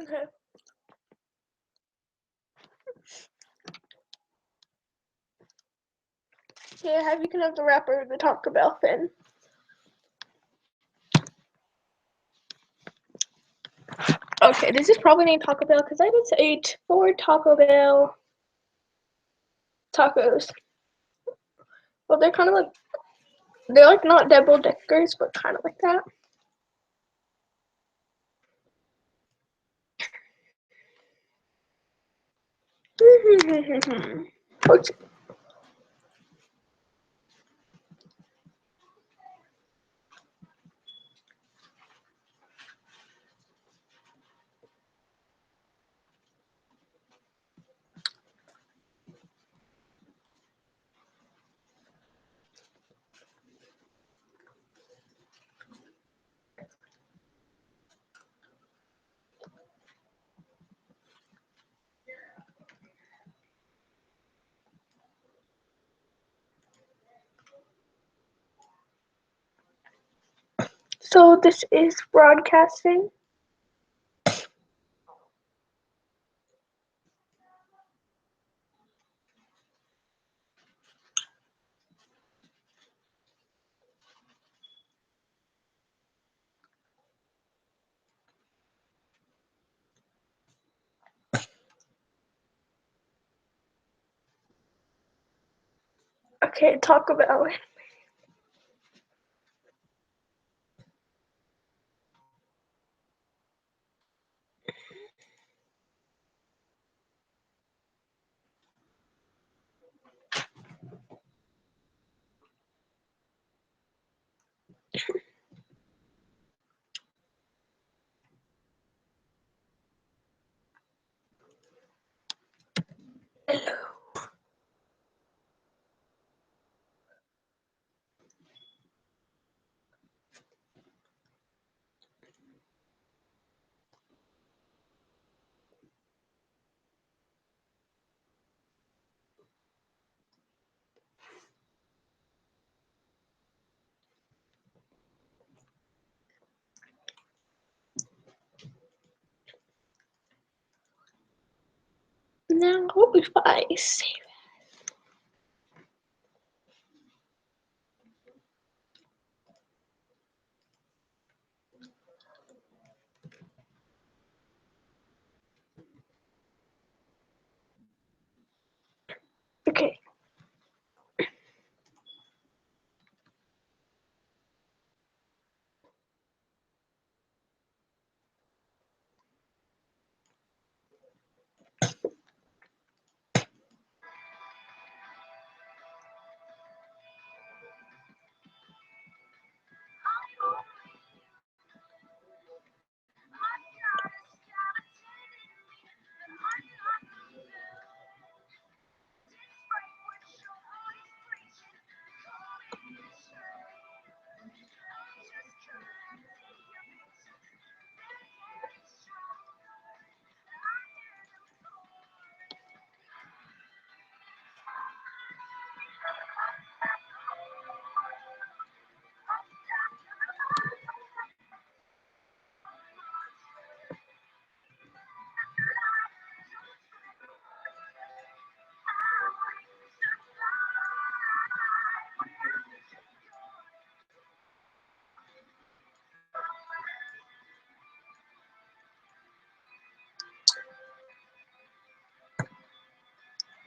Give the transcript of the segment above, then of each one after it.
Okay. Yeah, you can have the wrapper of the Taco Bell thing. Okay, this is probably named Taco Bell because I just ate 4 Taco Bell tacos. Well, they're kind of like, they're like not double deckers, but kind of like that. Okay. So this is broadcasting. Okay, Taco Bell. Now, what if I save? Okay.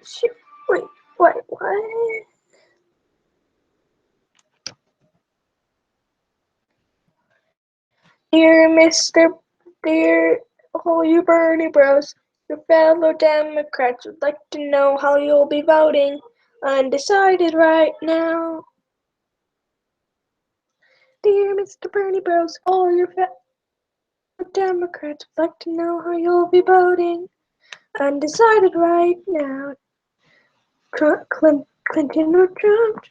Shit. Wait, what? Dear Mr. Dear all you Bernie Bros, your fellow Democrats would like to know how you'll be voting. Undecided right now. Dear Mr. Bernie Bros, all your fellow Democrats would like to know how you'll be voting. Undecided right now. Clinton or Trump?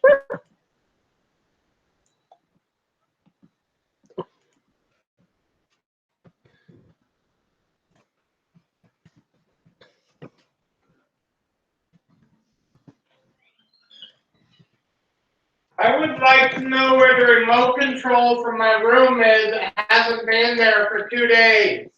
I would like to know where the remote control for my room is. It hasn't been there for 2 days.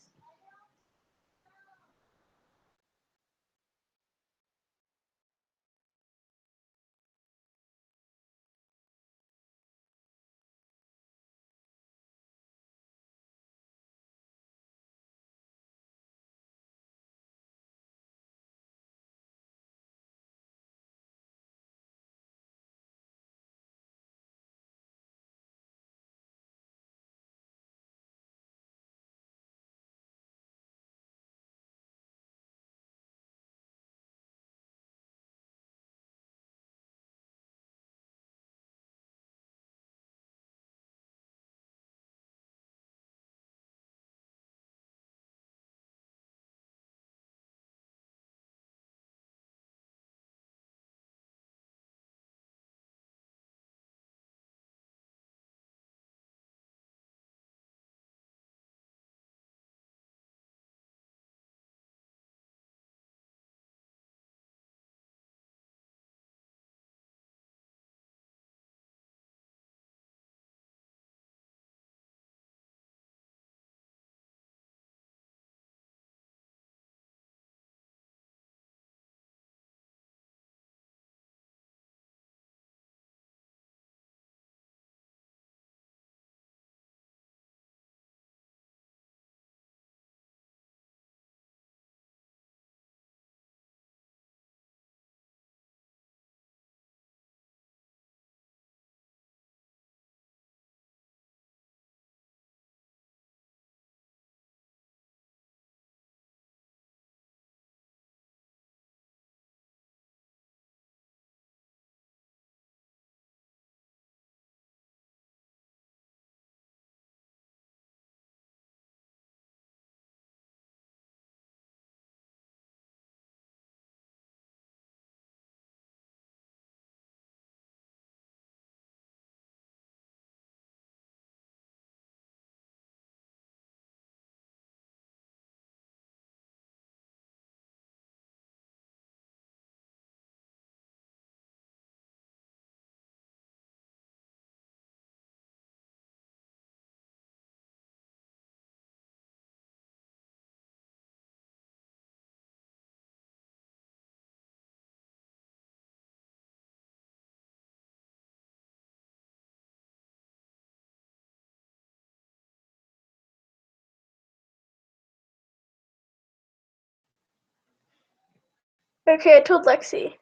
Okay, I told Lexi.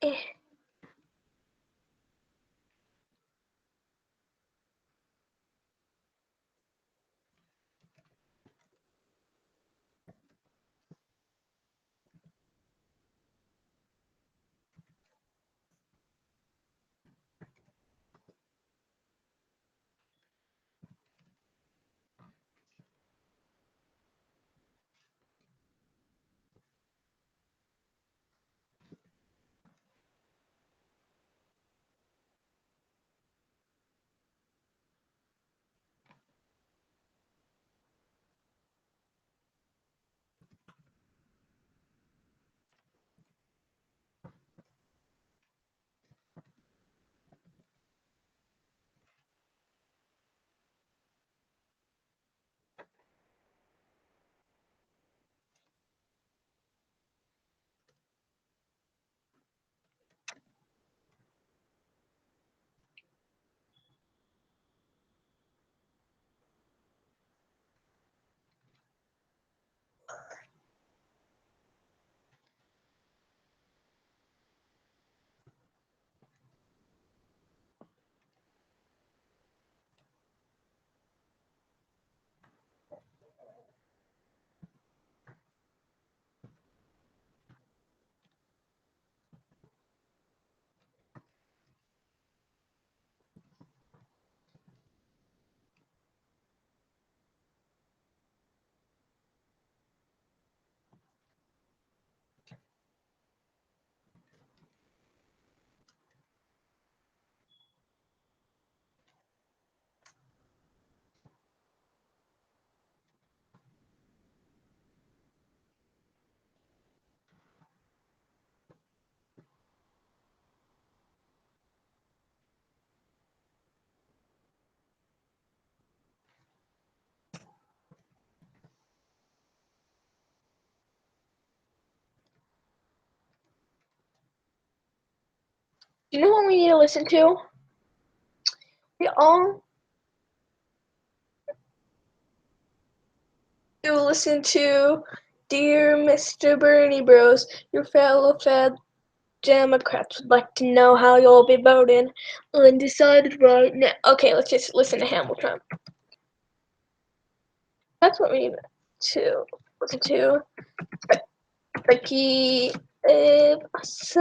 Eh. You know what we need to listen to? We all do listen to Dear Mr. Bernie Bros. Your fellow Fed Democrats would like to know how you'll be voting. Undecided right now. Okay, let's just listen to Hamilton. That's what we need to listen to. Becky Awesome.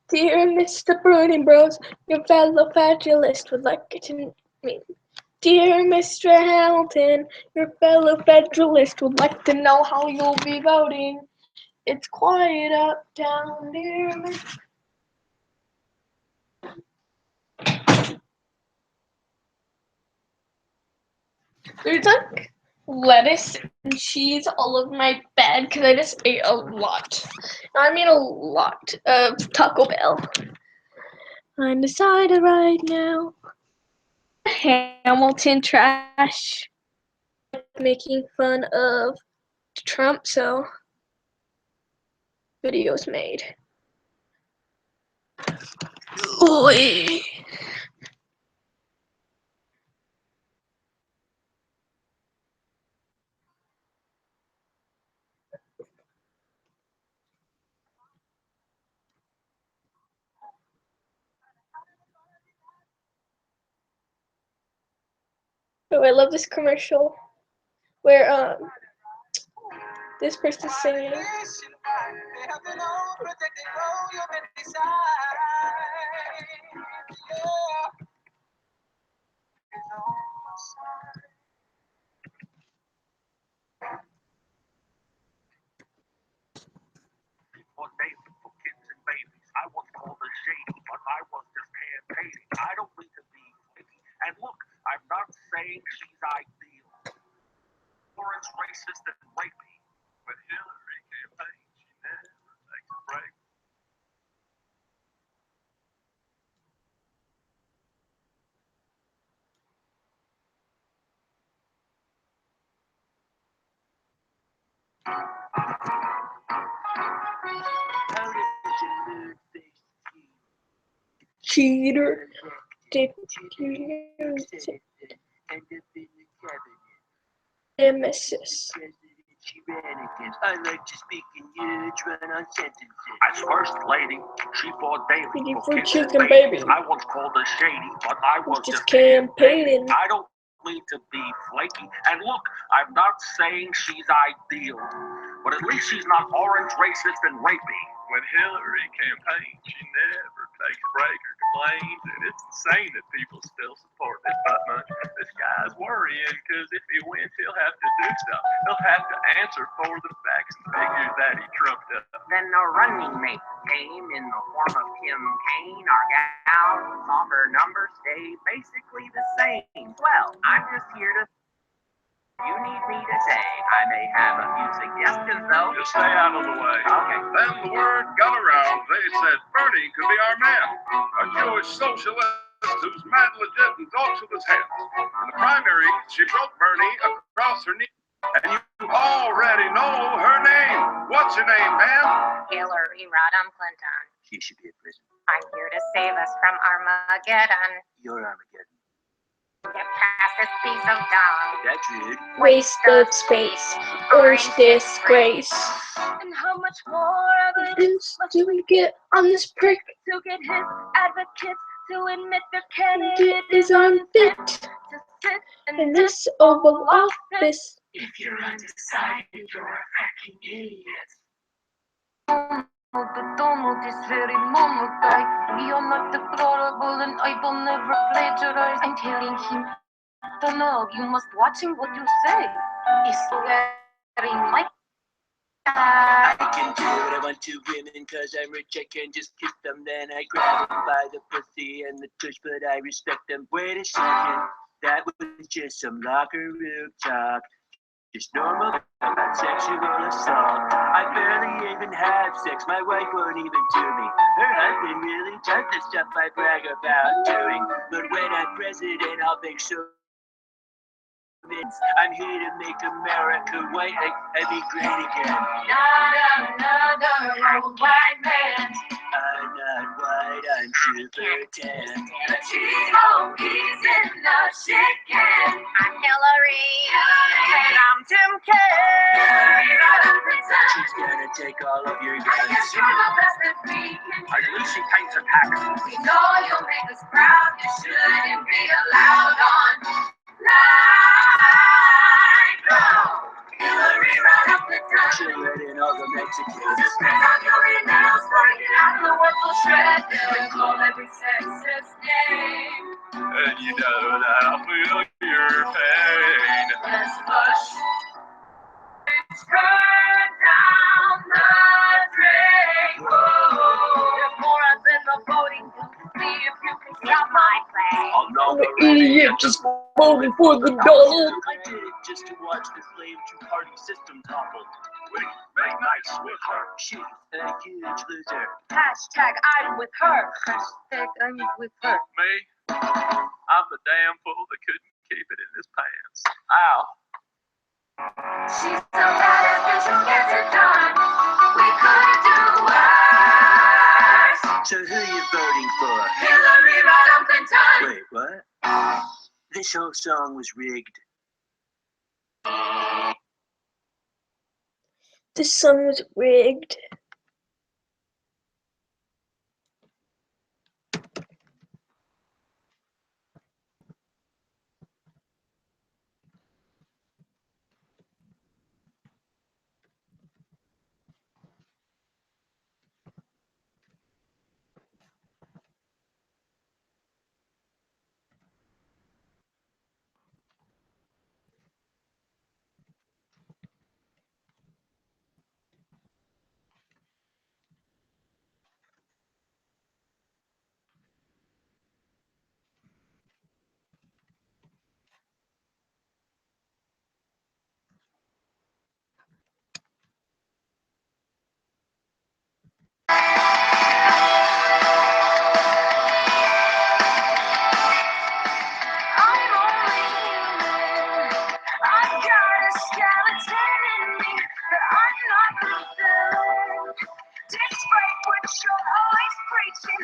Dear Mr. Bernie Bros, your fellow federalist would like to meet. Dear Mr. Hamilton, your fellow Federalist would like to know how you'll be voting. It's quiet uptown, dear Mr. There's like lettuce and cheese all over my bed because I just ate a lot. I mean a lot of Taco Bell. Undecided right now. Hamilton trash. Like making fun of Trump, so videos made. Oy. Oh, I love this commercial where this person's singing. For daily for kids and babies. I was called a shady, but I was just campaigning. I don't mean to be flaky. And look, I'm not saying she's ideal. Or it's racist and rapey. But Hillary campaigns, she never takes a break. How did your mood face Cheater. end up in the cabinet? Nemesis. She ran against. I like to speak in huge run-on sentences. As first lady, she fought daily for kids and babies. I once called her shady, but I was just campaigning. I don't mean to be flaky. And look, I'm not saying she's ideal, but at least she's not orange, racist, and rapey. When Hillary campaigns, she never takes a break or complains, and it's insane that people still support this butt munch. This guy's worrying because if he wins, he'll have to do stuff. He'll have to answer for the facts and figures that he trumped up. Then the running mate came in the form of Kim Kane. Our gal saw her numbers stay basically the same. Well, I'm just here to. You need me today. I may have a few suggestions, though. Just stay out of the way. Okay. Then the word got around. They said Bernie could be our man. A Jewish socialist who's mad legit and talks with his hands. In the primary, she wrote Bernie across her knee. And you already know her name. What's your name, ma'am? Hillary Rodham Clinton. She should be in prison. I'm here to save us from Armageddon. You're Armageddon. Get past this piece of dung. That's it. Waste of space. Orange disgrace. And how much more Evidence do we get on this prick? to get his advocates to admit their It candidate is unfit to sit in this Oval Office. If you're undecided, you're a fucking idiot. The Donald is very normal guy. We are not deplorable and I will never plagiarize. I'm telling him, Donald, you must watch him what you say. He's wearing my I can do what I want to women cause I'm rich, I can just kiss them. Then I grab them by the pussy and the tush, but I respect them. Wait a second, that was just some locker room talk. Just normal about sexual assault. I barely even have sex, my wife won't even do me. Her husband really does the stuff I brag about doing. But when I'm president, I'll make sure I'm here to make America white and be great again. not another old white man. I'm not white, I'm super tan. The Cheeto, he's in the chicken. I'm Hillary, and I'm Tim Kaine. She's gonna take all of your guns. You're the best that we can At least she paints a tax. We know you'll make us proud. You shouldn't be allowed on live. No, Hillary, run up the time. She'll let in all the Mexicans. Spit on your emails, work it out the work will shred. And call every sexist name. And you know that I feel you. your pain. Yes, hush. It's going down the drain. There's more up in the voting booth. See if you can stop my play. Another Idiot just voted for the dollar. I did it just to watch the slave two-party system topple. Wait, make nice with her. She's a huge loser. Hashtag I'm with her. Hashtag I'm with her. Me? I'm the damn fool that couldn't keep it in his pants. Ow. She's so bad at this, who gets it done. We could do worse. So who you voting for? Hillary Rodham Clinton. Wait, what? This whole song was rigged. This song was rigged. I'm only human. I've got a skeleton in me, but I'm not the villain. Despite what you're always preaching,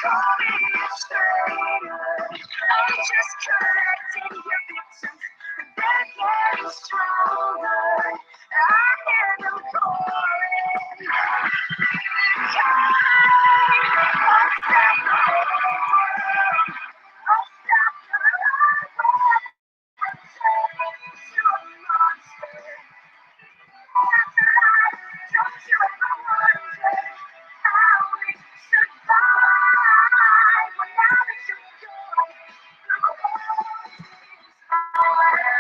call me a traitor. I'm just collecting your victims, but they're getting stronger. I hear them calling. God, I'll stop the world. I'll stop the world from turning to a monster. That's a lie. Don't you ever wonder how we survive? Well, now that you're gone, the world is ours.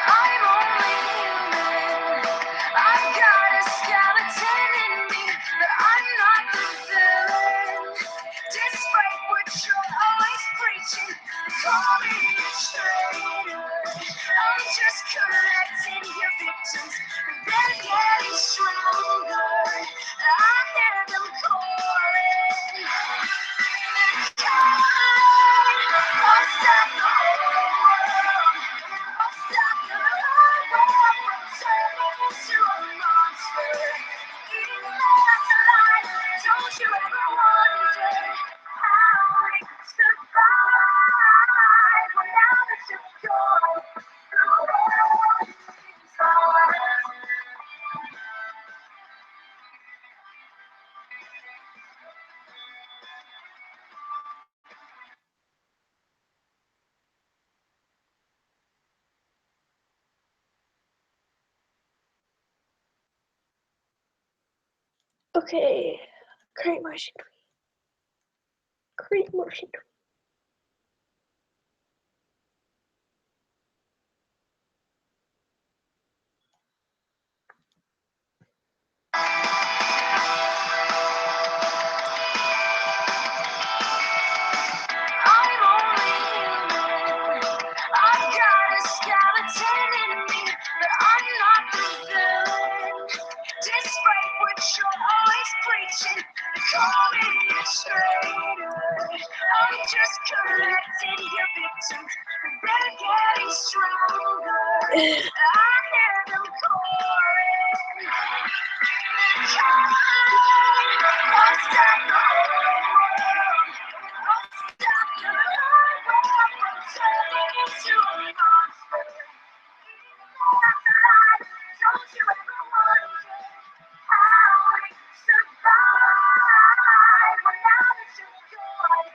I'm only human. I've got a skeleton in me, but I'm not the villain. Despite what you're always preaching, call me a traitor. I'm just collecting your victims, but they're getting stronger. I hear them calling. God, I'll stop the whole world. I'll stop the whole world from turning into a monster. Even though that's a lie, don't you ever wonder how we survive? Well, now that you're gone, the world is ours. Okay. Create motion tweet. Create motion tweet. I'm only human. I've got a skeleton in me, but I'm not the villain. Despite what you're always preaching, call me a traitor. I'm just collecting your victims, but they're getting stronger. I hear them calling. God, I'll stop the whole world. I'll stop the whole world from turning into a monster. Even though that's a lie, don't you ever wonder how we survive? Well, now that you're gone,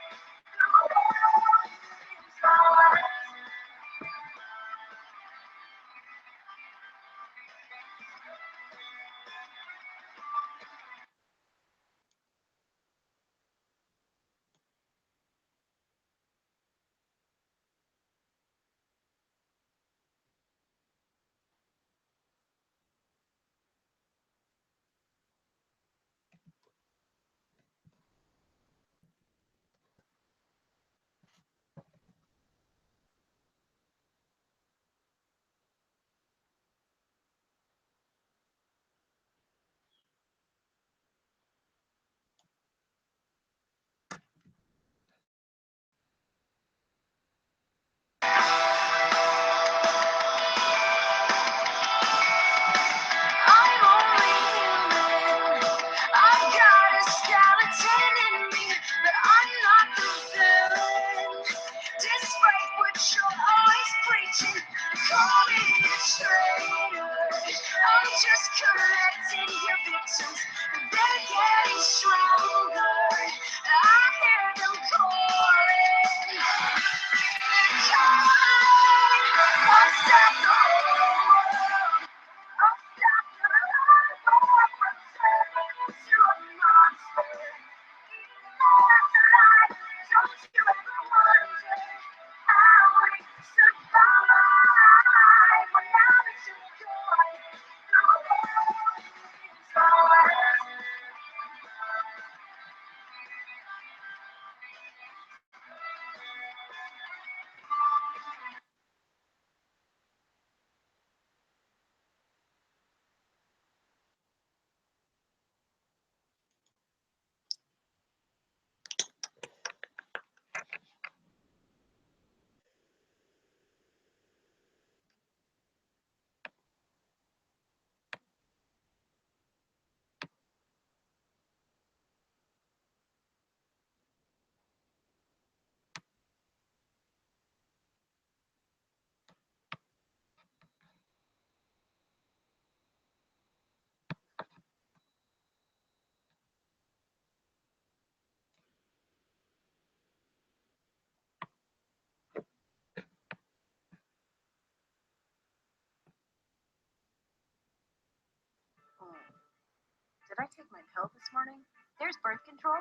Did I take my pill this morning? There's birth control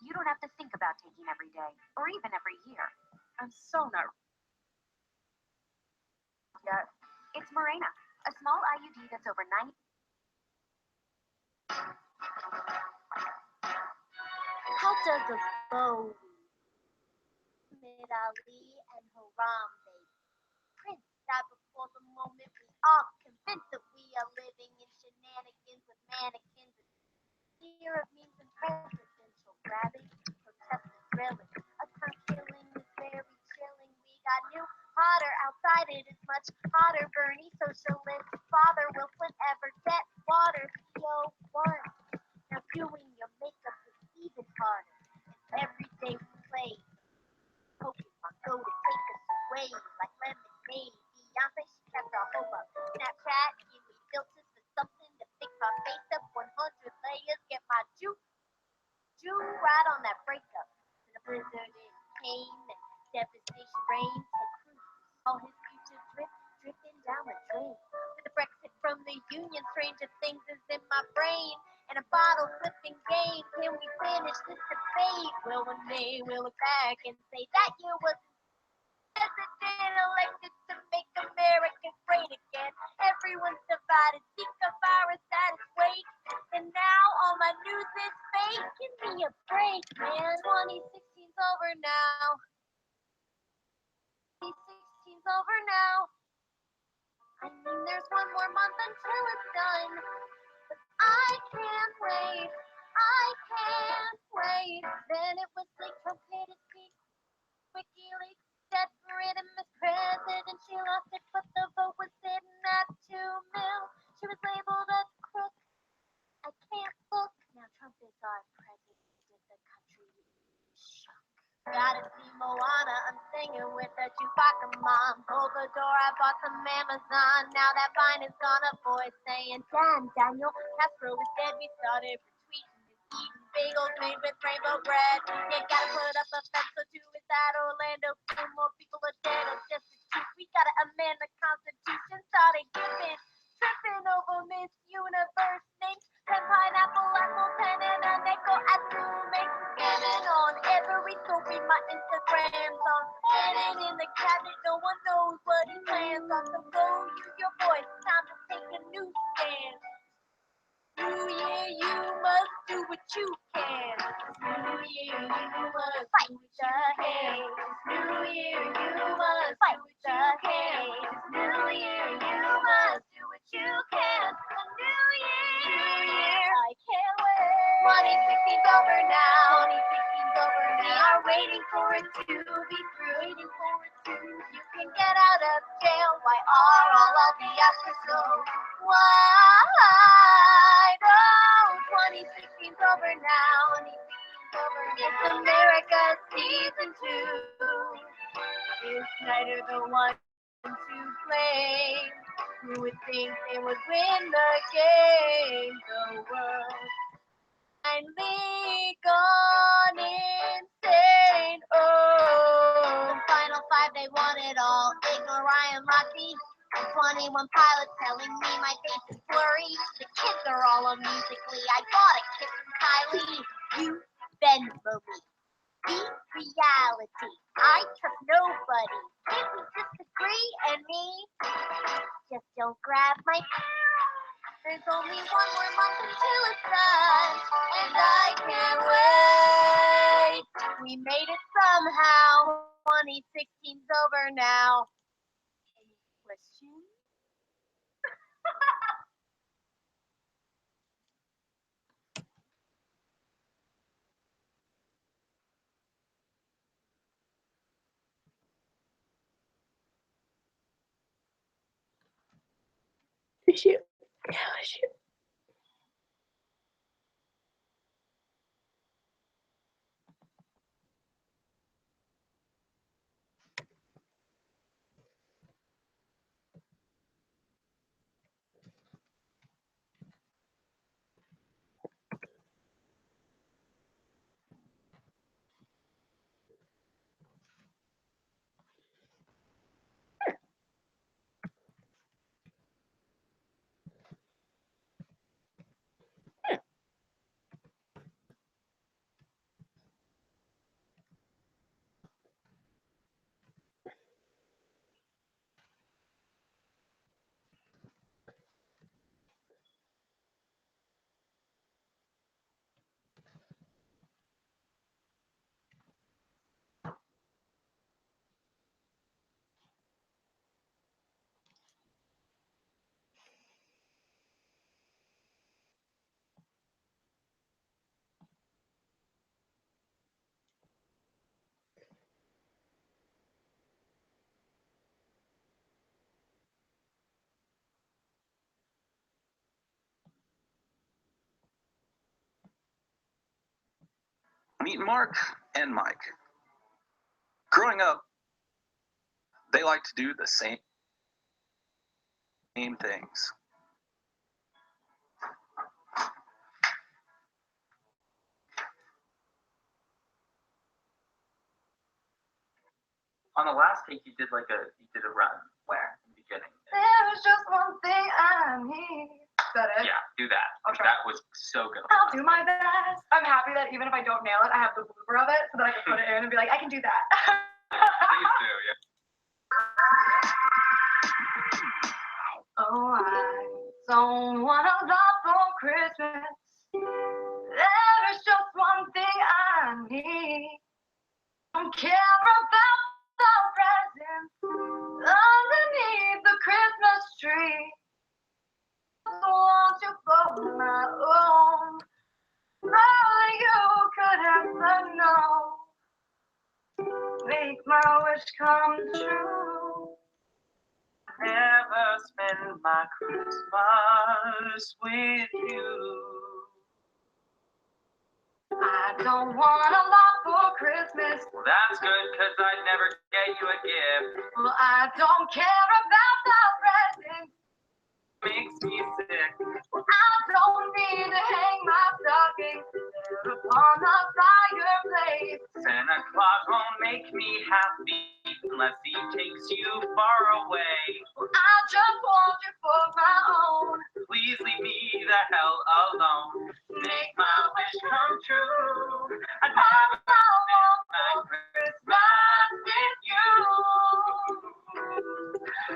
you don't have to think about taking every day or even every year. I'm so not yet. It's Mirena, a small IUD that's over 90. How does a bow Mid Ali and Harambe Prince died before the moment we are convinced that we are living in shenanigans with mannequins and fear of memes and presidential grabbing, protesters drilling. A ton killing is very chilling. We got new hotter outside. It is much hotter. Bernie, socialist father, will forever get water. CO1. Now doing your makeup is even harder. And every day we play Pokemon Go to take us away like lemonade. Beyonce, she kept our hope up. Snapchat, give me filters for something to fix our face up. 100 layers, get my Jew right on that breakup. In a blizzard, it came and devastation reigns. Ted Cruz, all his future dripping down the drain. With the Brexit from the Union, stranger things is in my brain. And a bottle flipping game. Can we finish this debate? Well, one day we'll look back and say that year was president elected to make America great again. Everyone's divided, Zika virus at its wake. And now all my news is fake. Give me a break, man. 2016's over now. 2016's over now. I mean, there's one more month until it's done. But I can't wait. I can't wait. Then it was like Trump hit his peak. WikiLeaks said Britain Miss President. She lost it, but the vote was sitting at 2 mil. She was labeled a crook. I can't look. Now Trump is our president. The country is shook. Gotta see Moana. I'm singing with the Chewbacca mom. Hold the door. I bought some Amazon. Now that vine is gone. A voice saying, "Damn, Daniel Castro is dead." We started retweeting and eating bagels made with rainbow bread. You gotta put up a fence or two. Is that Orlando? Two more people are dead or just a cheat. We gotta amend the Constitution. Started giving, tripping over Miss Universe names. Pen, pineapple, apple, pen, and a nickel at roommates. Scamming on every story. My Instagram's on. Standing in the cabinet. No one knows what he plans on. So go use your voice. Time to take a new stand. New year, you must do what you can. New year, you must fight the hate. New year, you must fight the hate. New year, you must do what you can. A new year, I can't wait. 2016's over now. 2016's over now. We are waiting for it to be through. Waiting for it to. You can get out of jail. Why are all of the Oscars so wide? Oh, 2016's over now. 2016's over now. It's America's season 2. Is Snyder the one to blame? Who would think they would win the game? The world finally gone insane. Oh, the final 5, they won it all. Ignore Ryan Lochte. 21 pilots telling me my face is blurry. The kids are all on Musically. I bought a kit from Kylie. You bend for me. Beat reality. I trust nobody. If we disagree and me, just don't grab my. There's only one more month until it's done, and I can't wait. We made it somehow. 2016's over now. Any questions? Shoot. Oh, shoot. Meet Mark and Mike. Growing up, they like to do the same things. On the last take, you did a run. Where? In the beginning. There's just one thing I need. Is that it? Yeah, do that. I'll try. That was so good. I'll do my best. I'm happy that even if I don't nail it, I have the blooper of it so that I can put it in and be like, I can do that. Please do, yeah. Oh, I don't want a lot for Christmas. There's just one thing I need. Don't care about the presents underneath the Christmas tree. I want you for my own. All you could have said no. Make my wish come true. Never spend my Christmas with you. I don't want a lot for Christmas. Well, that's good, because I'd never get you a gift. Well, I don't care about the presents. Makes me sick. Well, I don't need to hang my stocking there upon the fireplace. Santa Claus won't make me happy unless he takes you far away. Well, I just want you for my own. Please leave me the hell alone. Make my wish come true. I'd never spend my Christmas with you.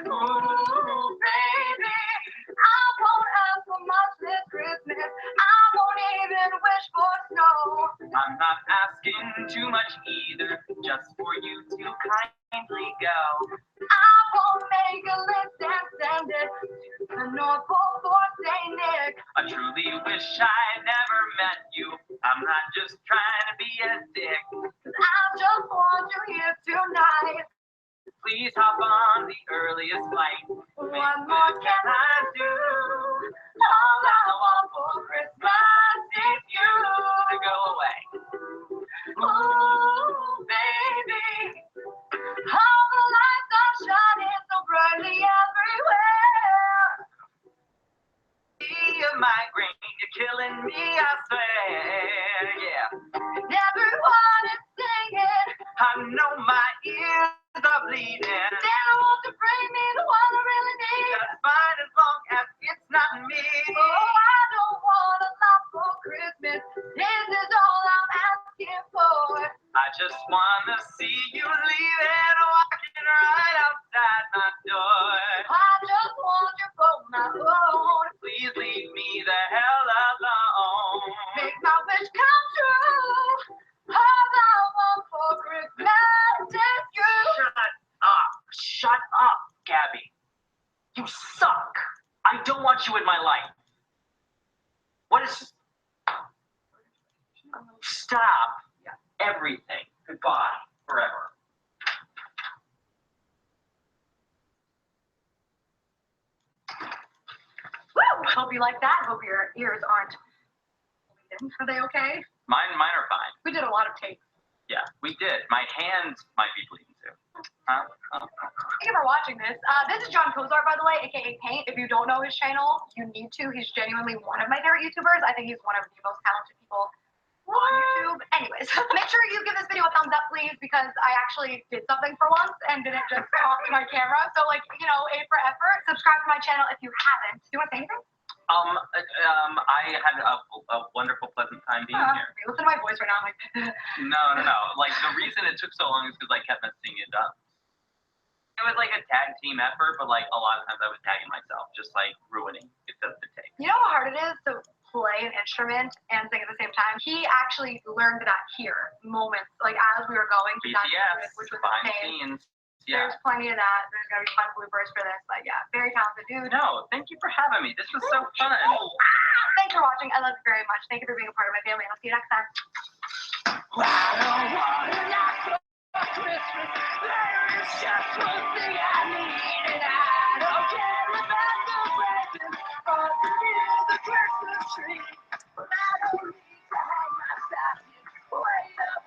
Ooh, baby, I won't ask for much this Christmas. I won't even wish for snow. I'm not asking too much either, just for you to kindly go. I won't make a list and send it to the North Pole for St. Nick. I truly wish I never met you. I'm not just trying to be a dick. 'Cause I just want you here tonight. Please hop on the earliest flight. What more can I do? All I want for Christmas is you To go away. Ooh, baby, all the lights are shining so brightly everywhere. Be a migraine, you're killing me, I swear. Yeah. Everyone is singing. I know my ears are bleeding. Santa wants to bring me the one I really need. That's fine as long as it's not me. Oh, I don't want a lot for Christmas. This is all I'm asking for. I just wanna see you leaving, walking right outside my door. I just want you for my own. Please leave me the hell alone. Make my wish come true. All I want for Christmas is you. Shut up, Gabby. You suck. I don't want you in my life. What is... Stop. Everything. Goodbye. Forever. Woo! Hope you like that. Hope your ears aren't bleeding. Are they okay? Mine are fine. We did a lot of takes. Yeah, we did. My hands might be bleeding too. Huh? Thank you for watching this. This is John Kozar, by the way, aka Paint. If you don't know his channel, you need to. He's genuinely one of my favorite YouTubers. I think he's one of the most talented people on YouTube. Anyways, make sure you give this video a thumbs up, please, because I actually did something for once and didn't just talk to my camera. So, like, you know, A for effort. Subscribe to my channel if you haven't. Do you want to say anything? I had a wonderful, pleasant time being here. Listen to my voice right now. I'm like, No. Like, the reason it took so long is because I kept messing it up. It was like a tag team effort, but like a lot of times I was tagging myself, just like ruining it the take. you know how hard it is to play an instrument and sing at the same time? He actually learned that here, moments, like as we were going. BTS, which was behind the insane. scenes. Yeah. There's plenty of that. There's gonna be fun bloopers for this, but yeah, very talented dude. No, thank you for having me. This was so fun. Thanks for watching. I love you very much. Thank you for being a part of my family. I'll see you next time. Christmas, there is just one thing I need, and I don't care about the presents underneath the Christmas tree. But I don't need to hang my stocking way up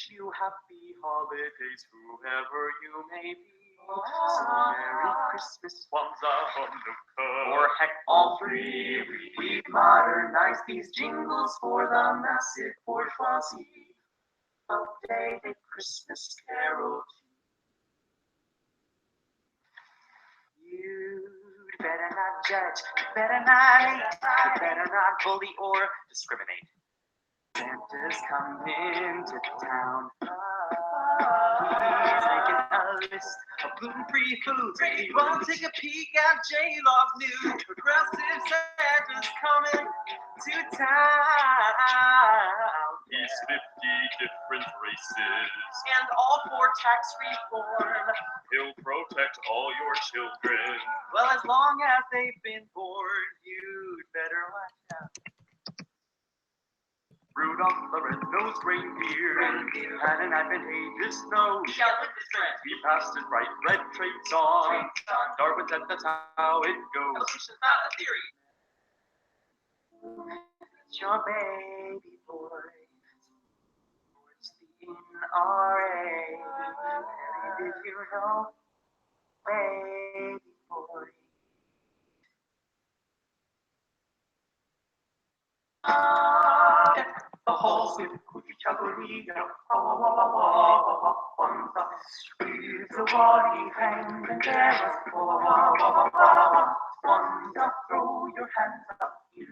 wish you happy holidays, whoever you may be. So Merry Christmas, Kwanzaa, Hanukkah, or heck, all three. We've modernized these jingles for the massive bourgeoisie. Updated Christmas carol. You'd better not judge, you better not hate, you better not bully or discriminate. Santa's coming to town. He's making a list of gluten-free foods. He won't take a peek at J-Law's new progressive Santa's coming to town. He's 50 different races and all for tax reform. He'll protect all your children. Well, as long as they've been born, you'd better watch out. Rudolph the red-nosed reindeer had an advantageous nose. He passed it right, red traits on. Darwin said that's how it goes. Evolution's not a theory. It's your baby boy. It's the NRA. Mary, did you know? Baby boy. The whole city could be chugging. He's a body hanging and careless. Wanda, throw your hands up in the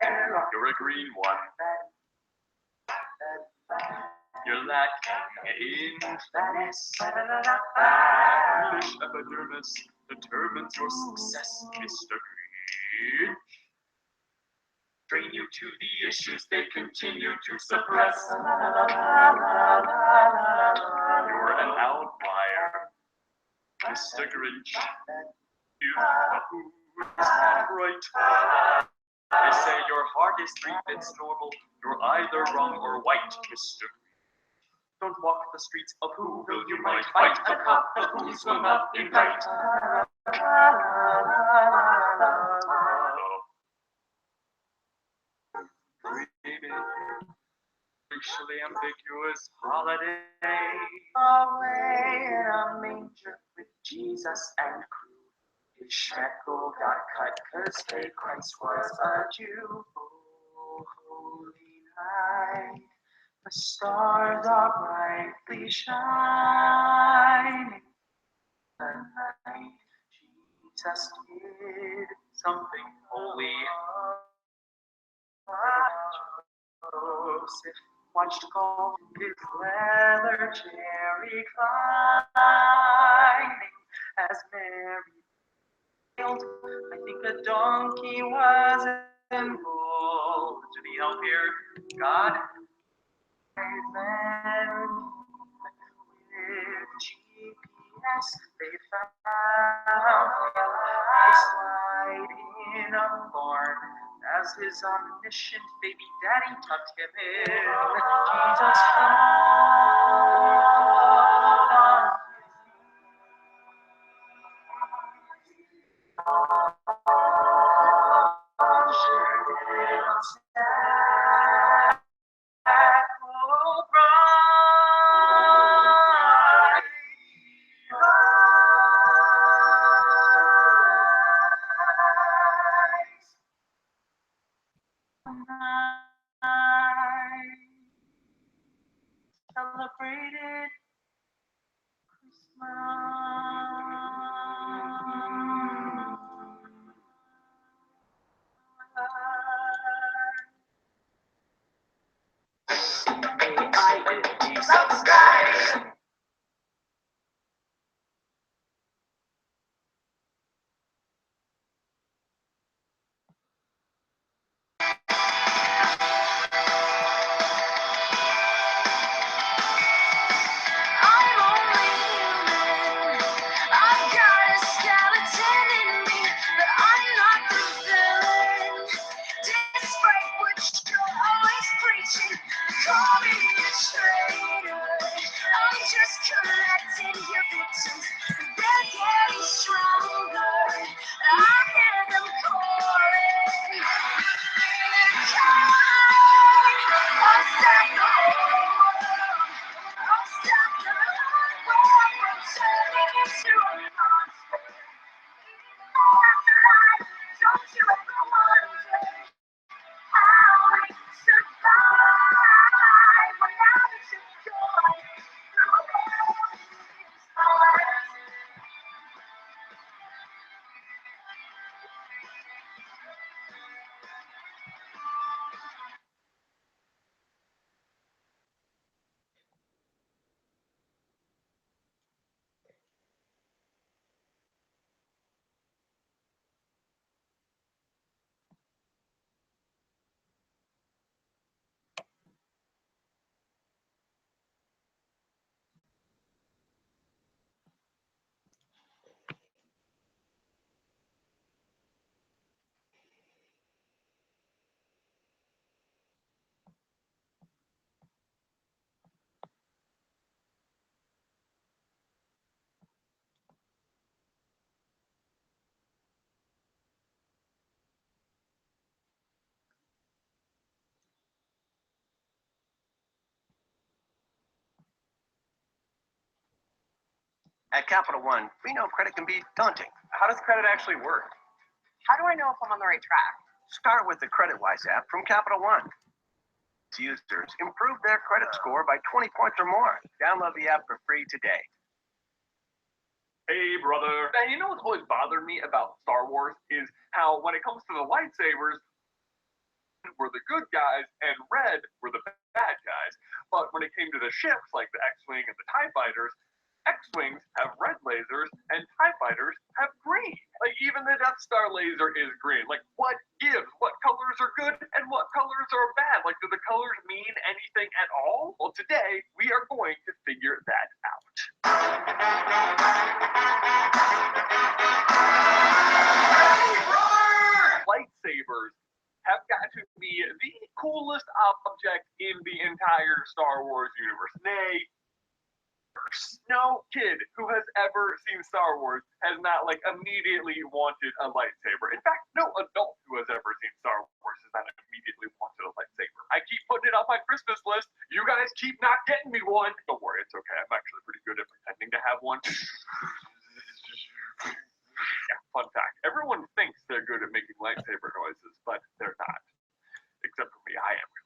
air. You're a green one. You're lacking in fatness. Foolish epidermis determines your success, Mr. Green. Train you to the issues they continue to suppress. You're an outlier, Mr. Grinch. You know who's right. They say your heart is 3 bits normal. You're either wrong or white, Mr. Grinch. Don't walk the streets of Whoville, you might fight a cop, the police will not indict. Racially ambiguous holiday. Away in a manger with Jesus and crew. His shekel got cut 'cause gay Christ was a Jew. Oh, holy night, the stars are brightly shining. The night Jesus did something holy. Joseph watched golf his leather chair reclining as Mary failed. I think a donkey was involved. Did he help here? God? Then with GPS they found a slide in a barn as his omniscient baby daddy tucked him in. Jesus celebrated Christmas. I'm only human. I've got a skeleton in me, but I'm not the villain. Despite what you're always preaching, call me a traitor. I'm just collecting your victims. They're getting stronger. I hear them calling. They're coming. I'll save the whole world. At Capital One, we know credit can be daunting. How does credit actually work? How do I know if I'm on the right track? Start with the CreditWise app from Capital One. Users improve their credit score by 20 points or more. Download the app for free today. Hey, brother. And you know what's always bothered me about Star Wars is how when it comes to the lightsabers, were the good guys and red were the bad guys. But when it came to the ships, like the X-Wing and the TIE fighters, X-Wings have red lasers and TIE fighters have green. Like even the Death Star laser is green. Like what gives? What colors are good and what colors are bad? Like do the colors mean anything at all? Well, today we are going to figure that out. Lightsabers have got to be the coolest object in the entire Star Wars universe. Nay, no kid who has ever seen Star Wars has not like immediately wanted a lightsaber. In fact, no adult who has ever seen Star Wars has not immediately wanted a lightsaber. I keep putting it on my Christmas list. You guys keep not getting me one. Don't worry, it's okay. I'm actually pretty good at pretending to have one. Yeah, fun fact. Everyone thinks they're good at making lightsaber noises, but they're not. Except for me, I am really.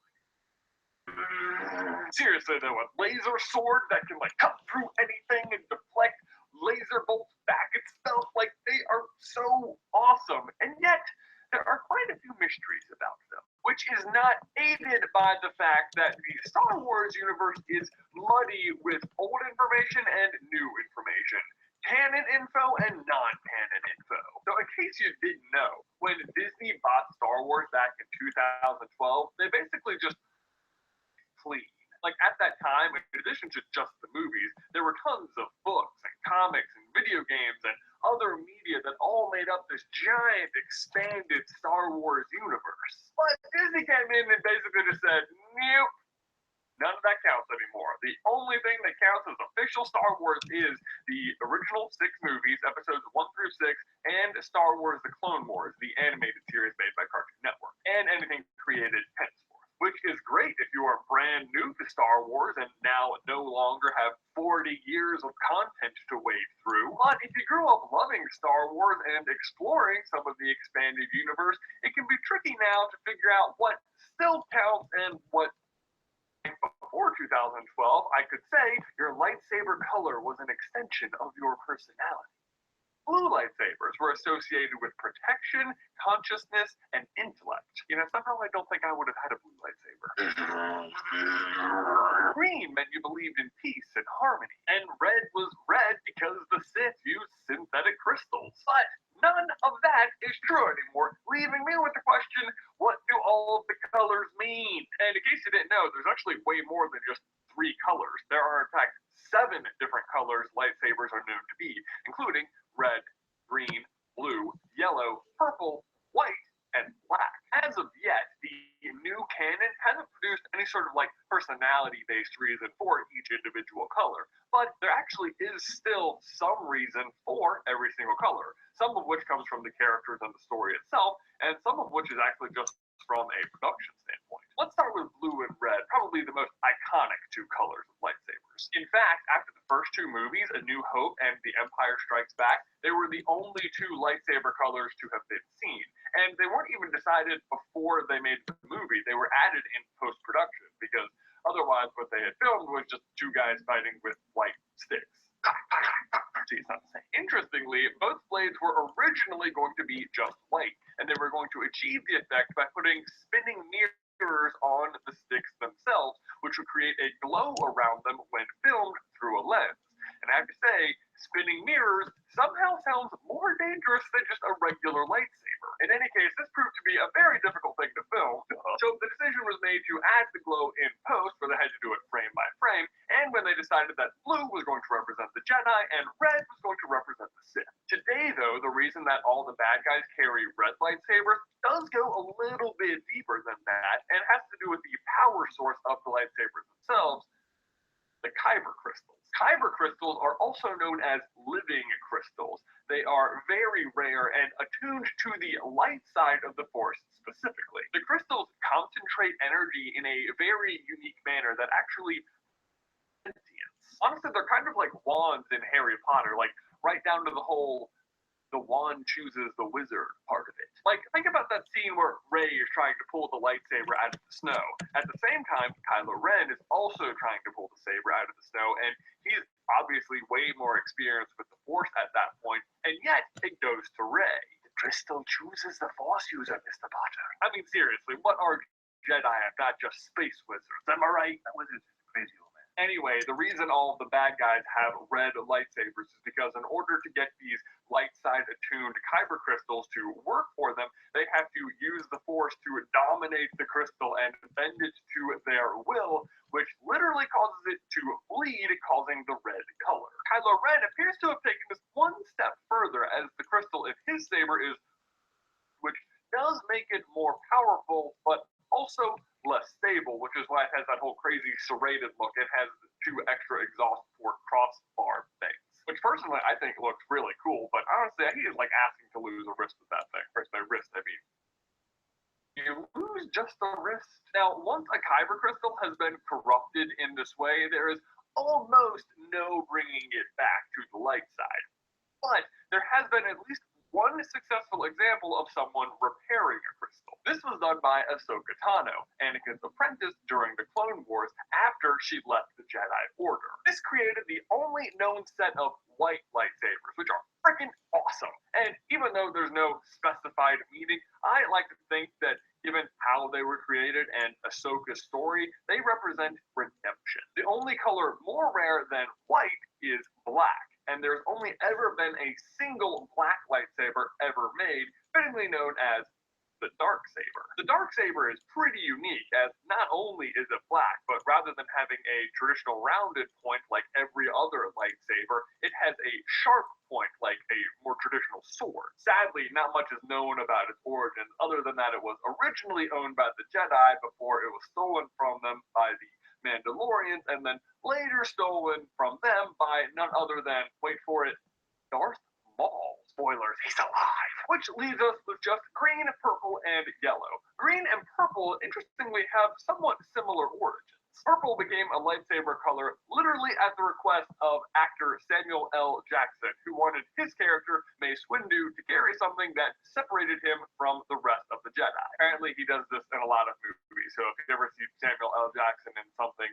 Seriously though, a laser sword that can like cut through anything and deflect laser bolts back at stuff, like they are so awesome. And yet, there are quite a few mysteries about them, which is not aided by the fact that the Star Wars universe is muddy with old information and new information. Canon info and non-canon info. So in case you didn't know, when Disney bought Star Wars back in 2012, they basically just clean. Like at that time, in addition to just the movies, there were tons of books and comics and video games and other media that all made up this giant expanded Star Wars universe. But Disney came in and basically just said, nope, none of that counts anymore. The only thing that counts as official Star Wars is the original 6 movies, episodes 1 through 6, and Star Wars The Clone Wars, the animated series made by Cartoon Network, and anything created henceforth. Which is great if you are brand new to Star Wars and now no longer have 40 years of content to wade through. But if you grew up loving Star Wars and exploring some of the expanded universe, it can be tricky now to figure out what still counts and what. Before 2012, I could say your lightsaber color was an extension of your personality. Blue lightsabers were associated with protection, consciousness, and intellect. You know, somehow I don't think I would have had a blue lightsaber. Green meant you believed in peace and harmony, and red was red because the Sith used synthetic crystals. But none of that is true anymore, leaving me with the question, what do all of the colors mean? And in case you didn't know, there's actually way more than just 3 colors. There are, in fact, 7 different colors lightsabers are known to be, including red, green, blue, yellow, purple, white, and black. As of yet, the new canon hasn't produced any sort of like personality-based reason for each individual color, but there actually is still some reason for every single color, some of which comes from the characters and the story itself, and some of which is actually just from a production standpoint. Let's start with blue and red, probably the most iconic 2 colors of lightsabers. In fact, after the first 2 movies, A New Hope and The Empire Strikes Back, they were the only 2 lightsaber colors to have been seen. And they weren't even decided before they made the movie. They were added in post-production, because otherwise what they had filmed was just 2 guys fighting with white sticks. See, it's not the same. Interestingly, both blades were originally going to be just white, and they were going to achieve the effect by putting spinning mirrors on the sticks themselves, which would create a glow around them when filmed through a lens. And I have to say, spinning mirrors somehow sounds more dangerous than just a regular lightsaber. In any case, this proved to be a very difficult thing to film, so the decision was made to add the glow in post, where they had to do it frame by frame, and when they decided that blue was going to represent the Jedi and red was going to represent the Sith. Today, though, the reason that all the bad guys carry red lightsabers does go a little bit deeper than that, and has to do with the power source of the lightsabers themselves, the Kyber crystals. Kyber crystals are also known as living crystals. They are very rare and attuned to the light side of the Force specifically. The crystals concentrate energy in a very unique manner that actually sentience. Honestly, they're kind of like wands in Harry Potter, like right down to the whole the wand chooses the wizard part of it. Like, think about that scene where Rey is trying to pull the lightsaber out of the snow. At the same time, Kylo Ren is also trying to pull the saber out of the snow, and he's obviously way more experienced with the Force at that point, and yet it goes to Rey. The crystal chooses the Force user, Mr. Potter. I mean, seriously, what are Jedi if not just space wizards? Am I right? That wizard's crazy old man. Anyway, the reason all of the bad guys have red lightsabers is because in order to get these light side attuned kyber crystals to work for them, they have to use the Force to dominate the crystal and bend it to their will, which literally causes it to bleed, causing the red color. Kylo Ren appears to have taken this one step further, as the crystal in his saber is, which does make it more powerful, but also less stable, which is why it has that whole crazy serrated look. It has two extra exhaust port crossbar things, which personally I think looks really cool, but honestly he is like asking to lose a wrist with that thing. By wrist I mean you lose just the wrist. Now, once a kyber crystal has been corrupted in this way, there is almost no bringing it back to the light side. But there has been at least one successful example of someone repairing a crystal. This was done by Ahsoka Tano, Anakin's apprentice during the Clone Wars after she left the Jedi Order. This created the only known set of white lightsabers, which are freaking awesome. And even though there's no specified meaning, I like to think that given how they were created and Ahsoka's story, they represent redemption. The only color more rare than white is black, and there's only ever been a single black lightsaber ever made, fittingly known as the dark saber. The dark saber is pretty unique, as not only is it black, but rather than having a traditional rounded point like every other lightsaber, it has a sharp point like a more traditional sword. Sadly, not much is known about its origins, other than that it was originally owned by the Jedi before it was stolen from them by the Mandalorians, and then later stolen from them by none other than, wait for it, Darth Maul. Spoilers, he's alive. Which leaves us with just green, purple, and yellow. Green and purple, interestingly, have somewhat similar origins. Purple became a lightsaber color literally at the request of actor Samuel L. Jackson, who wanted his character, Mace Windu, to carry something that separated him from the rest of the Jedi. Apparently, he does this in a lot of movies, so if you ever see Samuel L. Jackson in something,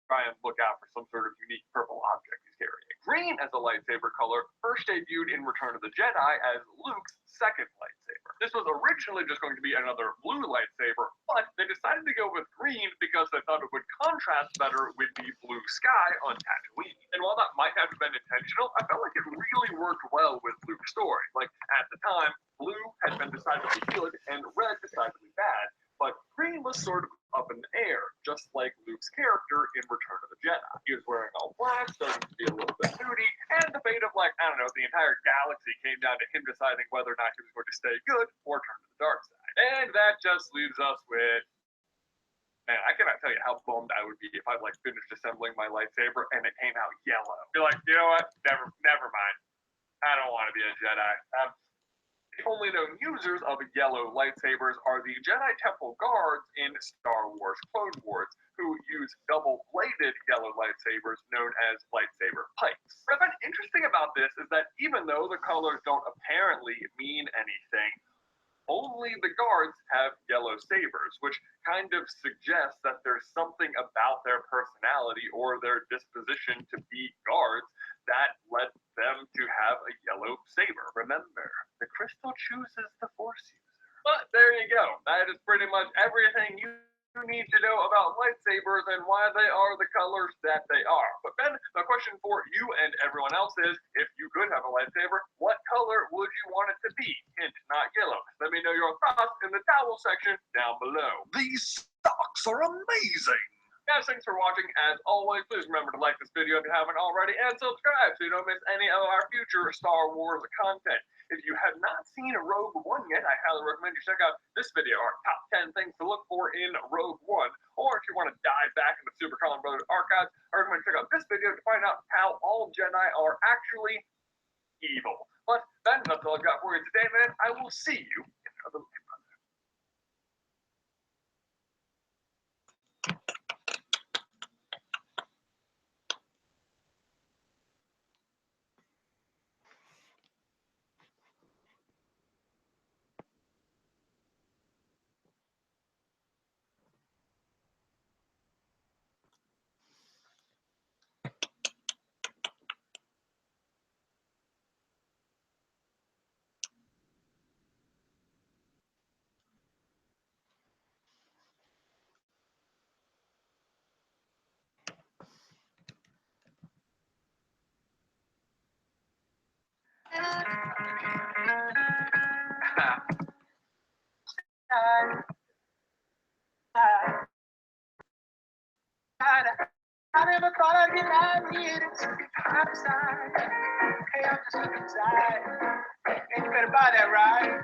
try and look out for some sort of unique purple object he's carrying. Green as a lightsaber color first debuted in Return of the Jedi as Luke's second lightsaber. This was originally just going to be another blue lightsaber, but they decided to go with green because they thought it would contrast better with the blue sky on Tatooine. And while that might have been intentional, I felt like it really worked well with Luke's story. Like, at the time, blue had been decidedly good and red decidedly bad, but green was sort of up in the air, just like Luke's character in Return of the Jedi. He was wearing all black, starting to be a little bit moody, and the fate of, like, I don't know, the entire galaxy came down to him deciding whether or not he was going to stay good or turn to the dark side. And that just leaves us with, man, I cannot tell you how bummed I would be if I like finished assembling my lightsaber and it came out yellow. Be like, you know what? Never mind. I don't want to be a Jedi. The only known users of yellow lightsabers are the Jedi Temple Guards in Star Wars Clone Wars, who use double-bladed yellow lightsabers known as lightsaber pikes. What I find interesting about this is that even though the colors don't apparently mean anything, only the guards have yellow sabers, which kind of suggests that there's something about their personality or their disposition to be guards that led them to have a yellow saber. Remember, the crystal chooses the Force user. But there you go. That is pretty much everything you need to know about lightsabers and why they are the colors that they are. But Ben, the question for you and everyone else is, if you could have a lightsaber, what color would you want it to be? Hint, not yellow. Let me know your thoughts in the towel section down below. These socks are amazing. Guys, thanks for watching. As always, please remember to like this video if you haven't already, and subscribe so you don't miss any of our future Star Wars content. If you have not seen Rogue One yet, I highly recommend you check out this video, our top 10 things to look for in Rogue One. Or if you want to dive back into Super Colin Brothers archives, I recommend you check out this video to find out how all Jedi are actually evil. But that's all I've got for you today, man. I will see you in another video. I needed to be outside. Hey, I'm just looking inside. And you better buy that ride.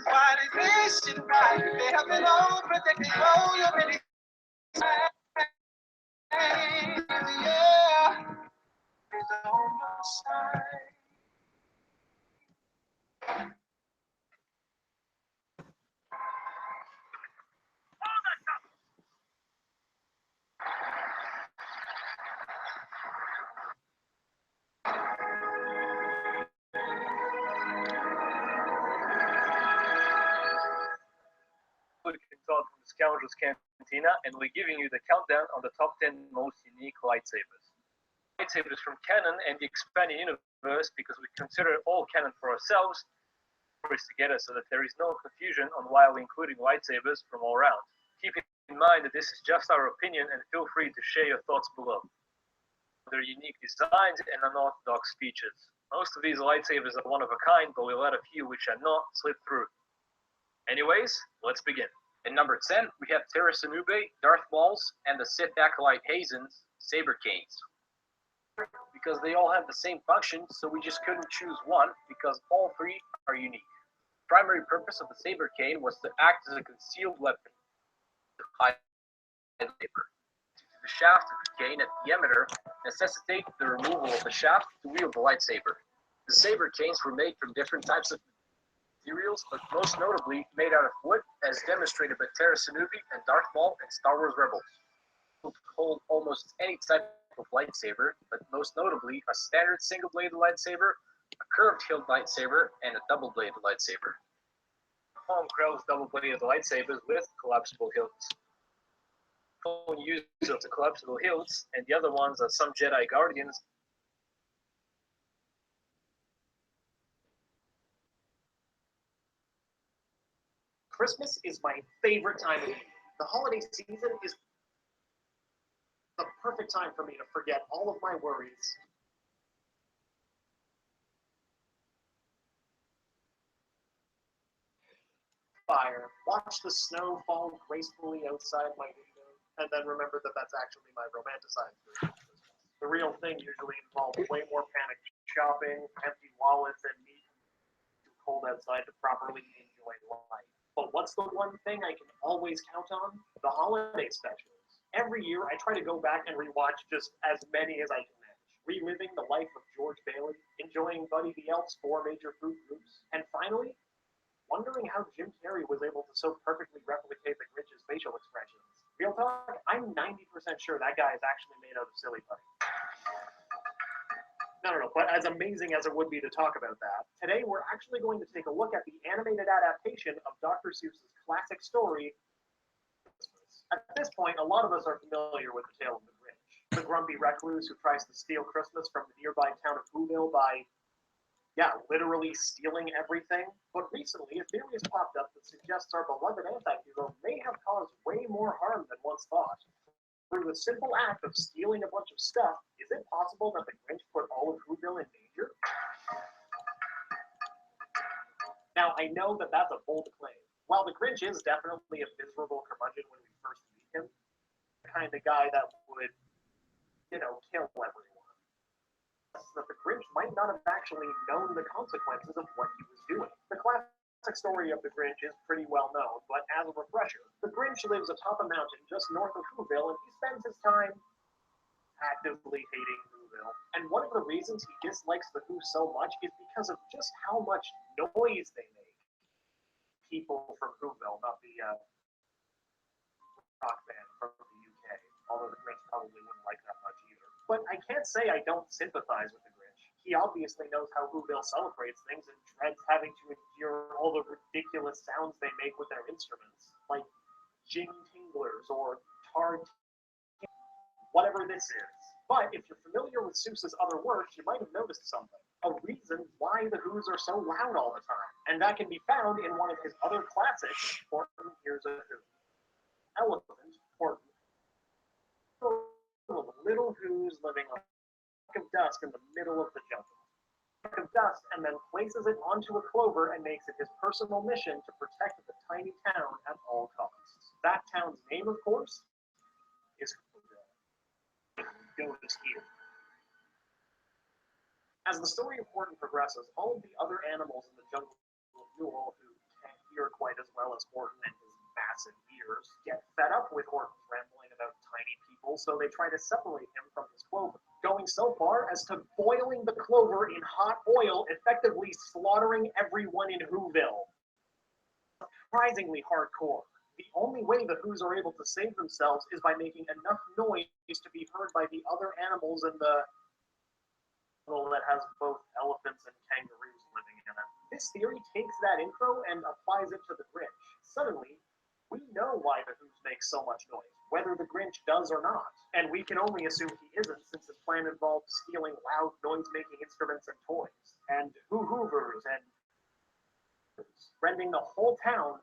Why is this shit right? They have been all protecting all your many sides. Yeah, it's on your side. Can talk from the Scoundrels Cantina, and we're giving you the countdown on the top 10 most unique lightsabers. Lightsabers from canon and the expanded universe, because we consider all canon for ourselves, stories together so that there is no confusion on why we're including lightsabers from all around. Keep in mind that this is just our opinion, and feel free to share your thoughts below. Their unique designs and unorthodox features. Most of these lightsabers are one of a kind, but we'll let a few which are not slip through. Anyways, let's begin. In number 10, we have Terra Sanube, Darth Mauls, and the Sith acolyte Hazen's saber canes. Because they all have the same function, so we just couldn't choose one, because all three are unique. The primary purpose of the saber cane was to act as a concealed weapon. The shaft of the cane at the emitter necessitate the removal of the shaft to wield the lightsaber. The saber canes were made from different types of materials, but most notably made out of wood, as demonstrated by Terra Sanube and Darth Maul in Star Wars Rebels. It could hold almost any type of lightsaber, but most notably a standard single-bladed lightsaber, a curved-hilt lightsaber, and a double-bladed lightsaber. Palm Krell's double-bladed lightsabers with collapsible hilts. One uses the collapsible hilts, and the other ones are some Jedi Guardians. Christmas is my favorite time of year. The holiday season is the perfect time for me to forget all of my worries. Fire, watch the snow fall gracefully outside my window, and then remember that that's actually my romanticized version of Christmas. The real thing usually involves way more panic shopping, empty wallets, and me too cold outside to properly enjoy life. But what's the one thing I can always count on? The holiday specials. Every year, I try to go back and rewatch just as many as I can manage. Reliving the life of George Bailey, enjoying Buddy the Elf's 4 major food groups, and finally, wondering how Jim Carrey was able to so perfectly replicate the Grinch's facial expressions. Real talk, I'm 90% sure that guy is actually made out of silly putty. No, but as amazing as it would be to talk about that, today we're actually going to take a look at the animated adaptation of Dr. Seuss's classic story. At this point, a lot of us are familiar with the tale of the Grinch, the grumpy recluse who tries to steal Christmas from the nearby town of Whoville by, literally stealing everything. But recently, a theory has popped up that suggests our beloved anti-hero may have caused way more harm than once thought. Through the simple act of stealing a bunch of stuff, is it possible that the Grinch put all of Whoville in danger? Now, I know that that's a bold claim. While the Grinch is definitely a miserable curmudgeon when we first meet him, the kind of guy that would, kill everyone. That the Grinch might not have actually known the consequences of what he was doing. The classic story of the Grinch is pretty well known, but as a refresher, the Grinch lives atop a mountain just north of Whoville, and he spends his time actively hating Whoville. And one of the reasons he dislikes the Who so much is because of just how much noise they make. People from Whoville, not the rock band from the UK, although the Grinch probably wouldn't like that much either. But I can't say I don't sympathize with the Grinch. He obviously knows how Whoville celebrates things and dreads having to endure all the ridiculous sounds they make with their instruments, like jing tinglers or tar whatever this is. But if you're familiar with Seuss's other works, you might have noticed something. A reason why the Who's are so loud all the time. And that can be found in one of his other classics, Horton Hears a Who. Elephant, Horton, little Who's living on of dust in the middle of the jungle. Of dust, and then places it onto a clover and makes it his personal mission to protect the tiny town at all costs. That town's name, of course, is Whoville. goes here. As the story of Horton progresses, all of the other animals in the jungle of Newell, who can't hear quite as well as Horton and his massive ears, get fed up with Horton's rambling about tiny people, so they try to separate him from his clover, going so far as to boiling the clover in hot oil, effectively slaughtering everyone in Whoville. Surprisingly hardcore. The only way the Whos are able to save themselves is by making enough noise to be heard by the other animals in the that has both elephants and kangaroos living in it. This theory takes that info and applies it to the Grinch. Suddenly, we know why the Whos make so much noise, whether the Grinch does or not. And we can only assume he isn't, since his plan involves stealing loud, noise-making instruments and toys, and Hoovers, and rending the whole town,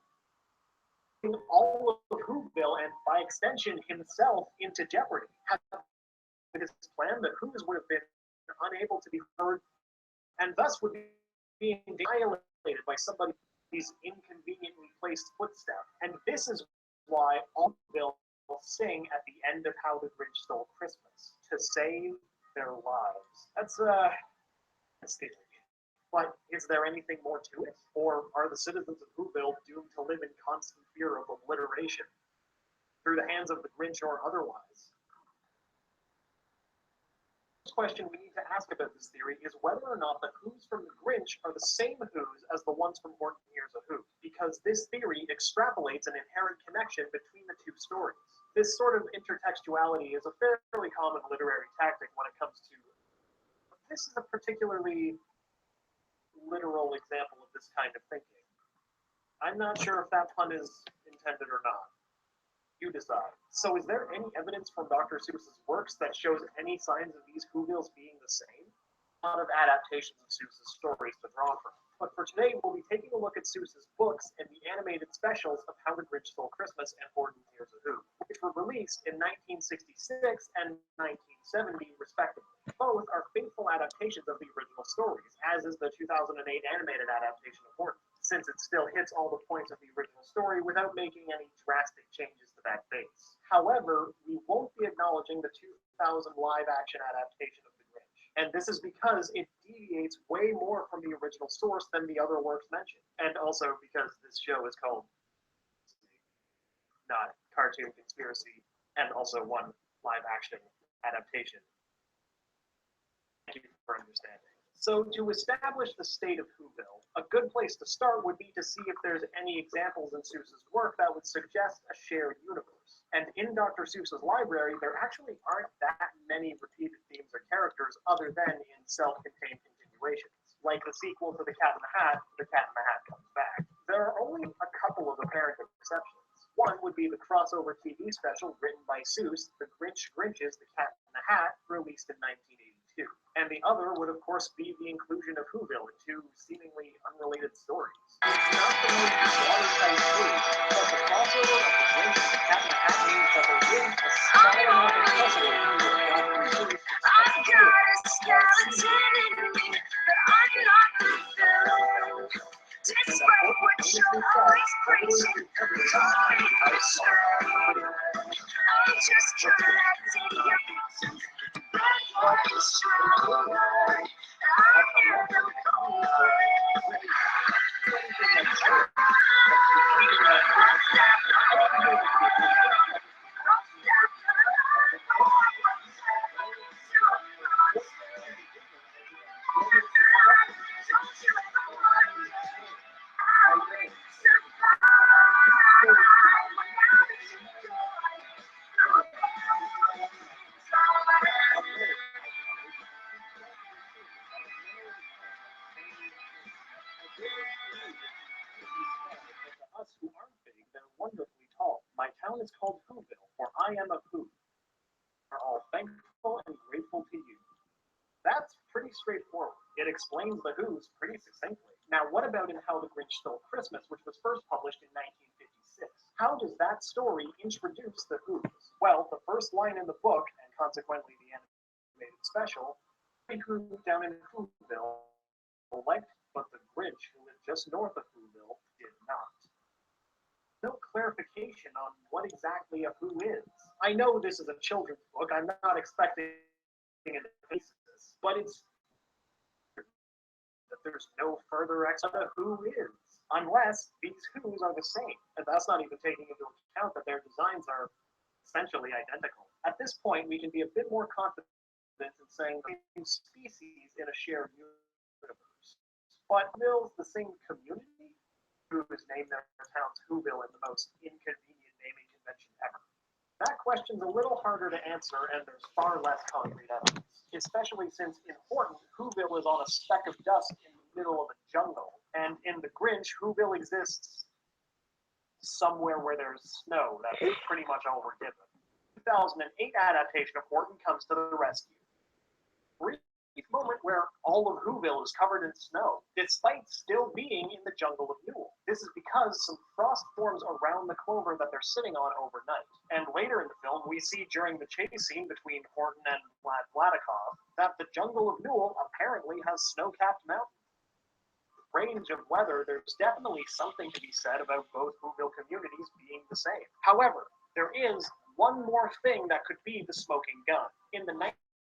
all of Whoville, and by extension himself, into jeopardy. Had his plan, the Whos would have been unable to be heard, and thus would be being violated by somebody's inconveniently placed footstep. And this is why all will sing at the end of How the Grinch Stole Christmas, to save their lives. That's theory. But is there anything more to it? Or are the citizens of Whoville doomed to live in constant fear of obliteration through the hands of the Grinch or otherwise? The question we need to ask about this theory is whether or not the Whos from the Grinch are the same Whos as the ones from Horton Hears a Who, because this theory extrapolates an inherent connection between the two stories. This sort of intertextuality is a fairly common literary tactic when it comes to... This is a particularly literal example of this kind of thinking. I'm not sure if that pun is intended or not. You decide. So is there any evidence from Dr. Seuss's works that shows any signs of these Whovilles being the same? A lot of adaptations of Seuss's stories to draw from. But for today, we'll be taking a look at Seuss's books and the animated specials of How the Grinch Stole Christmas and Horton Hears a Who, which were released in 1966 and 1970, respectively. Both are faithful adaptations of the original stories, as is the 2008 animated adaptation of Horton, since it still hits all the points of the original story without making any drastic changes to that base. However, we won't be acknowledging the 2000 live-action adaptation of The Grinch, and this is because it deviates way more from the original source than the other works mentioned, and also because this show is called not Cartoon Conspiracy, and also one live-action adaptation. Thank you for understanding. So to establish the state of Whoville, a good place to start would be to see if there's any examples in Seuss's work that would suggest a shared universe. And in Dr. Seuss's library, there actually aren't that many repeated themes or characters other than in self-contained continuations. Like the sequel to The Cat in the Hat, The Cat in the Hat Comes Back. There are only a couple of apparent exceptions. One would be the crossover TV special written by Seuss, The Grinch Grinches The Cat in the Hat, released in 1982. And the other would, of course, be the inclusion of Whoville in two seemingly unrelated stories. It's not the most watertight clue, but the crossover of The Grinch and The Cat in the Hat means that there is a small amount of precedent for the I've got a skeleton in me, but I'm not fulfilled. Despite what you're always preaching, calling me strong. I'm just collecting your pieces, but you're stronger. I hear them calling. Us who aren't big, they're wonderfully tall. My town is called Whoville, for I am a Who. Are all thankful and grateful to you. That's pretty straightforward. It explains the Who's pretty succinctly. Now, what about in How the Grinch Stole Christmas, which was first published in 1956? How does that story introduce the Who's? Well, the first line in the book, and consequently the animated special, the Who down in Whoville liked, but the Grinch, who lived just north of Whoville, did not. no clarification on what exactly a Who is. I know this is a children's book. I'm not expecting it to face this, but it's that there's no further explanation of Who is, unless these Who's are the same, and that's not even taking into account that their designs are essentially identical. At this point, we can be a bit more confident in saying the same species in a shared universe. But Whoville's the same community? Who's named their towns Whoville in the most inconvenient naming convention ever? That question's a little harder to answer, and there's far less concrete evidence. Especially since in Horton, Whoville is on a speck of dust in the middle of a jungle, and in The Grinch, Whoville exists somewhere where there's snow. That's pretty much all we're given. The 2008 adaptation of Horton comes to the rescue. Brief moment where all of Whoville is covered in snow, despite still being in the jungle of Newell. This is because some frost forms around the clover that they're sitting on overnight. And later in the film, we see during the chase scene between Horton and Vladikov that the jungle of Newell apparently has snow-capped mountains. Range of weather, there's definitely something to be said about both Whoville communities being the same. However, there is one more thing that could be the smoking gun. In the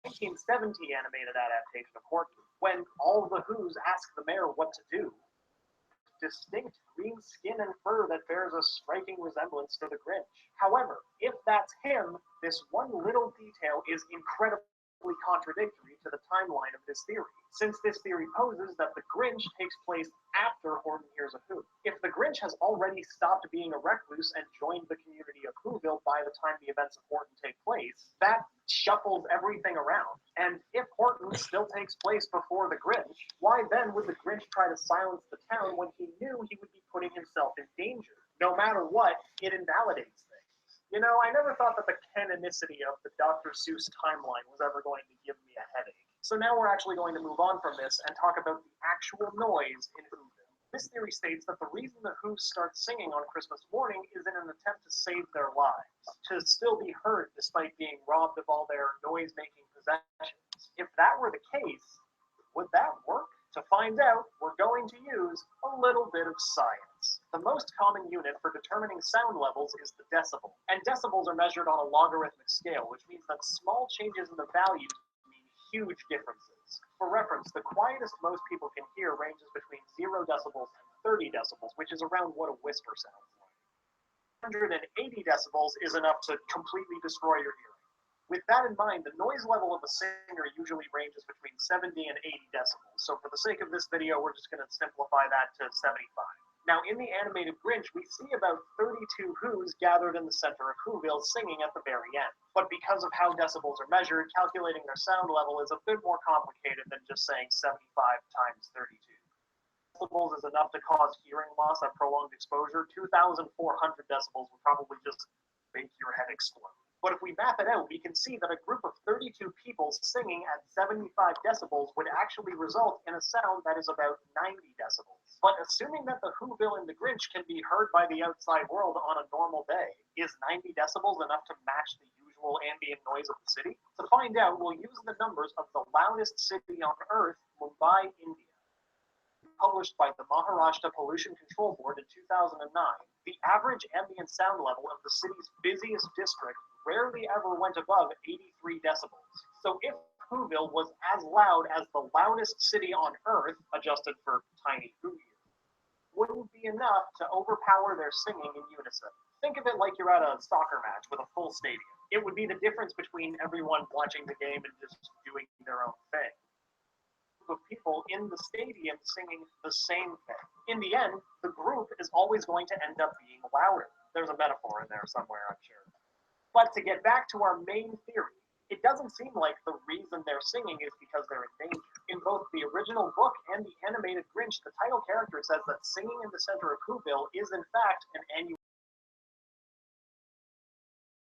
1970 animated adaptation of Horton, when all the Who's ask the mayor what to do, distinct green skin and fur that bears a striking resemblance to the Grinch. However, if that's him, this one little detail is incredibly contradictory to the timeline of this theory, since this theory poses that the Grinch takes place after Horton hears a Who. If the Grinch has already stopped being a recluse and joined the community of Whoville by the time the events of Horton take place, that shuffles everything around. And if Horton still takes place before the Grinch, why then would the Grinch try to silence the town when he knew he would be putting himself in danger? No matter what, it invalidates things. You know, I never thought that the canonicity of the Dr. Seuss timeline was ever going to give me a headache. So now we're actually going to move on from this and talk about the actual noise in Whoville. This theory states that the reason the Who's start singing on Christmas morning is in an attempt to save their lives, to still be heard despite being robbed of all their noise-making possessions. If that were the case, would that work? To find out, we're going to use a little bit of science. The most common unit for determining sound levels is the decibel, and decibels are measured on a logarithmic scale, which means that small changes in the values mean huge differences. For reference, the quietest most people can hear ranges between 0 decibels and 30 decibels, which is around what a whisper sounds like. 180 decibels is enough to completely destroy your hearing. With that in mind, the noise level of a singer usually ranges between 70 and 80 decibels. So for the sake of this video, we're just going to simplify that to 75. Now, in the animated Grinch, we see about 32 Who's gathered in the center of Whoville singing at the very end. But because of how decibels are measured, calculating their sound level is a bit more complicated than just saying 75 times 32. Decibels is enough to cause hearing loss at prolonged exposure. 2,400 decibels would probably just make your head explode. But if we map it out, we can see that a group of 32 people singing at 75 decibels would actually result in a sound that is about 90 decibels. But assuming that the Whoville and the Grinch can be heard by the outside world on a normal day, is 90 decibels enough to match the usual ambient noise of the city? To find out, we'll use the numbers of the loudest city on Earth, Mumbai, India. Published by the Maharashtra Pollution Control Board in 2009, the average ambient sound level of the city's busiest district rarely ever went above 83 decibels. So if Whoville was as loud as the loudest city on Earth, adjusted for tiny Who ears, wouldn't be enough to overpower their singing in unison. Think of it like you're at a soccer match with a full stadium. It would be the difference between everyone watching the game and just doing their own thing. Of people in the stadium singing the same thing. In the end, the group is always going to end up being louder. There's a metaphor in there somewhere, I'm sure. But to get back to our main theory, it doesn't seem like the reason they're singing is because they're in danger. In both the original book and the animated Grinch, the title character says that singing in the center of Whoville is in fact an annual